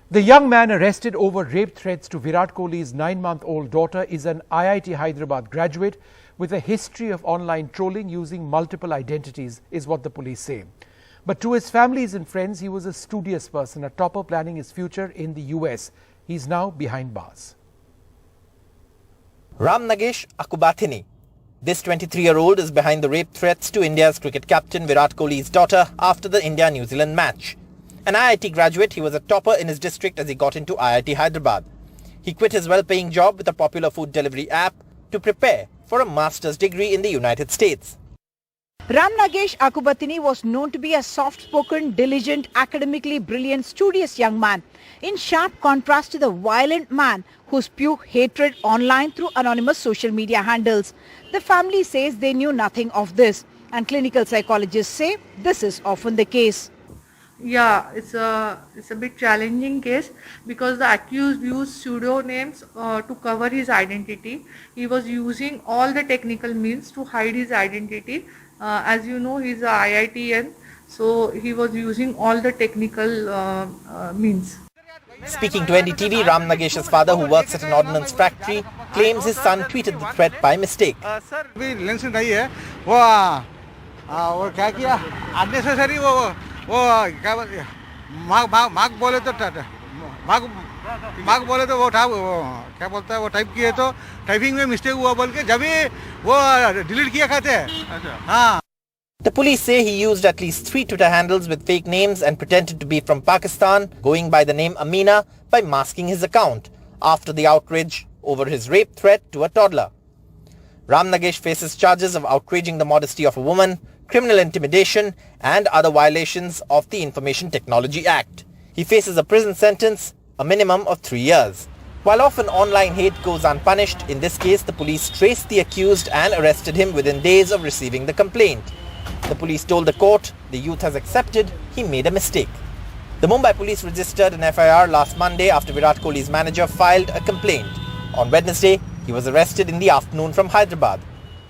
The young man arrested over rape threats to Virat Kohli's 9-month-old daughter is an IIT Hyderabad graduate with a history of online trolling using multiple identities, is what the police say. But to his families and friends, he was a studious person, a topper planning his future in the US. He's now behind bars. Ram Nagesh Akubathini. This 23-year-old is behind the rape threats to India's cricket captain Virat Kohli's daughter after the India-New Zealand match. An IIT graduate, he was a topper in his district as he got into IIT Hyderabad. He quit his well-paying job with a popular food delivery app to prepare for a master's degree in the United States. Ram Nagesh Akubathini was known to be a soft-spoken, diligent, academically brilliant, studious young man, in sharp contrast to the violent man who spewed hatred online through anonymous social media handles. The family says they knew nothing of this, and clinical psychologists say this is often the case. Yeah, it's a bit challenging case because the accused used pseudonames to cover his identity. He was using all the technical means to hide his identity. As you know, he's a IITian, so he was using all the technical means. Speaking to NDTV, Ram Nagesh's father, who works at an ordnance factory, claims his son tweeted the threat by mistake. वो क्या बोलते माग बोले तो वो था क्या बोलता है वो टाइप किए तो टाइपिंग में मिस्टेक हुआ बोल के जब ही वो डिलीट किया खाते हैं हाँ. The police say he used at least 3 Twitter handles with fake names and pretended to be from Pakistan, going by the name Amina, by masking his account after the outrage over his rape threat to a toddler. Ram Nagesh faces charges of outraging the modesty of a woman, criminal intimidation and other violations of the Information Technology Act. He faces a prison sentence, a minimum of 3 years. While often online hate goes unpunished, in this case the police traced the accused and arrested him within days of receiving the complaint. The police told the court the youth has accepted he made a mistake. The Mumbai police registered an FIR last Monday after Virat Kohli's manager filed a complaint. On Wednesday, he was arrested in the afternoon from Hyderabad.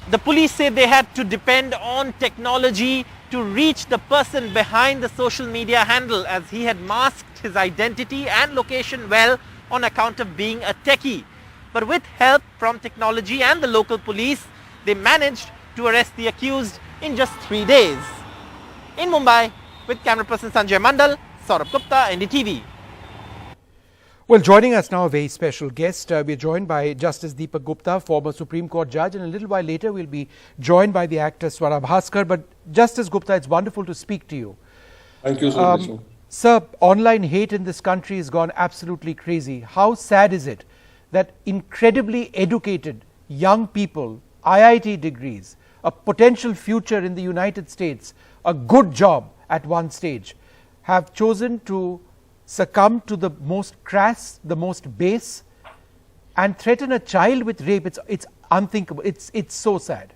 The police say they had to depend on technology to reach the person behind the social media handle, as he had masked his identity and location well on account of being a techie. But with help from technology and the local police, they managed to arrest the accused in just 3 days. In Mumbai, with camera person Sanjay Mandal, Saurabh Gupta, NDTV. Well, joining us now, a very special guest. We're joined by Justice Deepak Gupta, former Supreme Court judge, and a little while later we'll be joined by the actor Swara Bhaskar. But Justice Gupta, it's wonderful to speak to you. Thank you so much. Sir, online hate in this country has gone absolutely crazy. How sad is it that incredibly educated young people, IIT degrees, a potential future in the United States, a good job at one stage, have chosen to succumb to the most crass, the most base, and threaten a child with rape? It's unthinkable. It's so sad.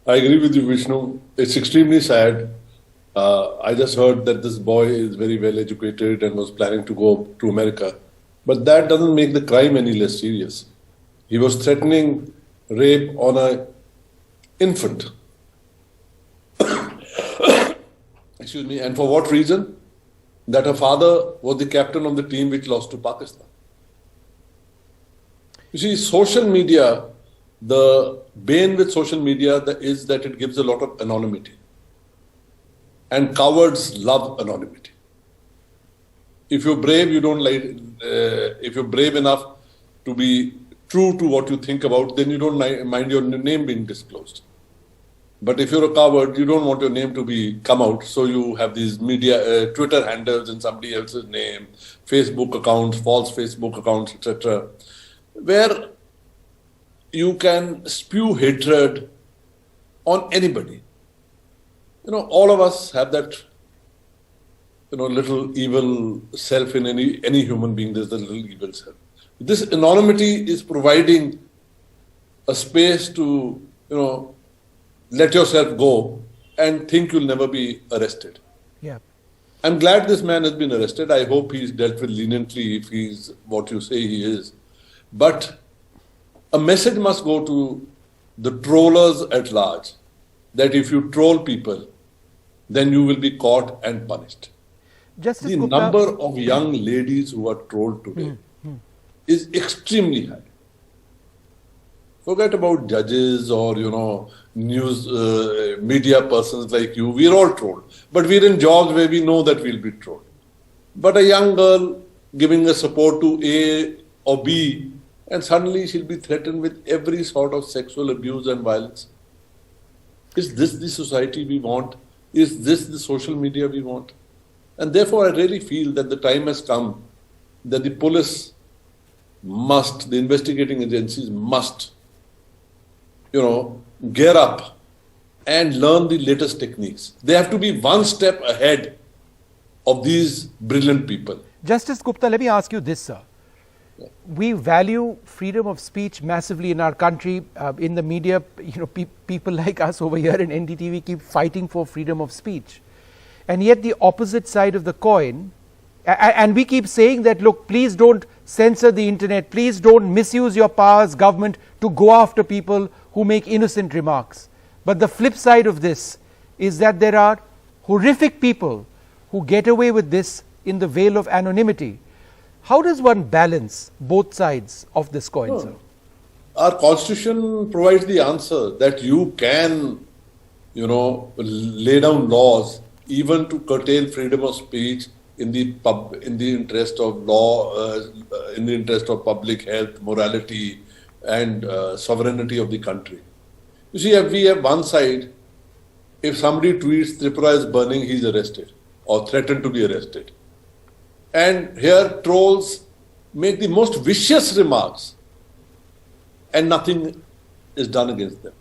I agree with you, Vishnu. It's extremely sad. I just heard that this boy is very well educated and was planning to go to America. But that doesn't make the crime any less serious. He was threatening rape on an infant. Excuse me, and for what reason? That her father was the captain of the team which lost to Pakistan. You see, social media, the bane with social media is that it gives a lot of anonymity. And cowards love anonymity. If you're brave, you don't like. If you're brave enough to be true to what you think about, then you don't mind your name being disclosed. But if you're a coward, you don't want your name to come out, so you have these media, Twitter handles in somebody else's name, Facebook accounts, false Facebook accounts, etc., where you can spew hatred on anybody. You know, all of us have that, little evil self in any human being. There's the little evil self. This anonymity is providing a space to, let yourself go and think you'll never be arrested. Yeah. I'm glad this man has been arrested. I hope he's dealt with leniently if he's what you say he is. But a message must go to the trollers at large that if you troll people, then you will be caught and punished. Justice the Gupta, number of young ladies who are trolled today is extremely high. Forget about judges or, news media persons like you. We're all trolled. But we're in jobs where we know that we'll be trolled. But a young girl giving a support to A or B, and suddenly she'll be threatened with every sort of sexual abuse and violence. Is this the society we want? Is this the social media we want? And therefore, I really feel that the time has come that the police must, the investigating agencies must, gear up and learn the latest techniques. They have to be one step ahead of these brilliant people. Justice Gupta, let me ask you this, sir. We value freedom of speech massively in our country. In the media, people like us over here in NDTV keep fighting for freedom of speech. And yet the opposite side of the coin, and we keep saying that, look, please don't censor the internet, please don't misuse your powers, government, to go after people who make innocent remarks. But the flip side of this is that there are horrific people who get away with this in the veil of anonymity. How does one balance both sides of this coin, sir? Our constitution provides the answer that you can, lay down laws even to curtail freedom of speech in the interest of law, in the interest of public health, morality, and sovereignty of the country. You see, if we have one side, if somebody tweets Tripura is burning, he's arrested or threatened to be arrested. And here trolls make the most vicious remarks and nothing is done against them.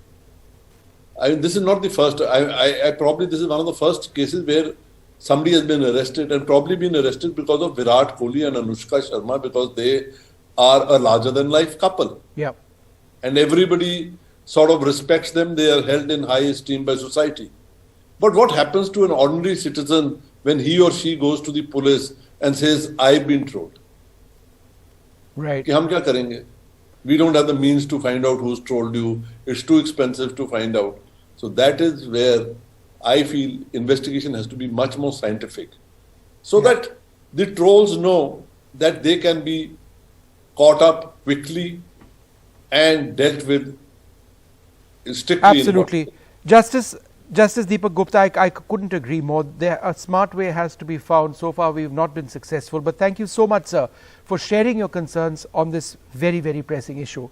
This is not the first. I probably this is one of the first cases where somebody has been arrested and probably been arrested because of Virat Kohli and Anushka Sharma, because they are a larger than life couple. Yeah. And everybody sort of respects them. They are held in high esteem by society. But what happens to an ordinary citizen when he or she goes to the police and says, I've been trolled? Right. कि हम क्या करेंगे? We don't have the means to find out who's trolled you. It's too expensive to find out. So that is where I feel investigation has to be much more scientific, so that the trolls know that they can be caught up quickly and dealt with strictly. Absolutely. Justice Deepak Gupta, I couldn't agree more. A smart way has to be found. So far, we have not been successful. But thank you so much, sir, for sharing your concerns on this very, very pressing issue.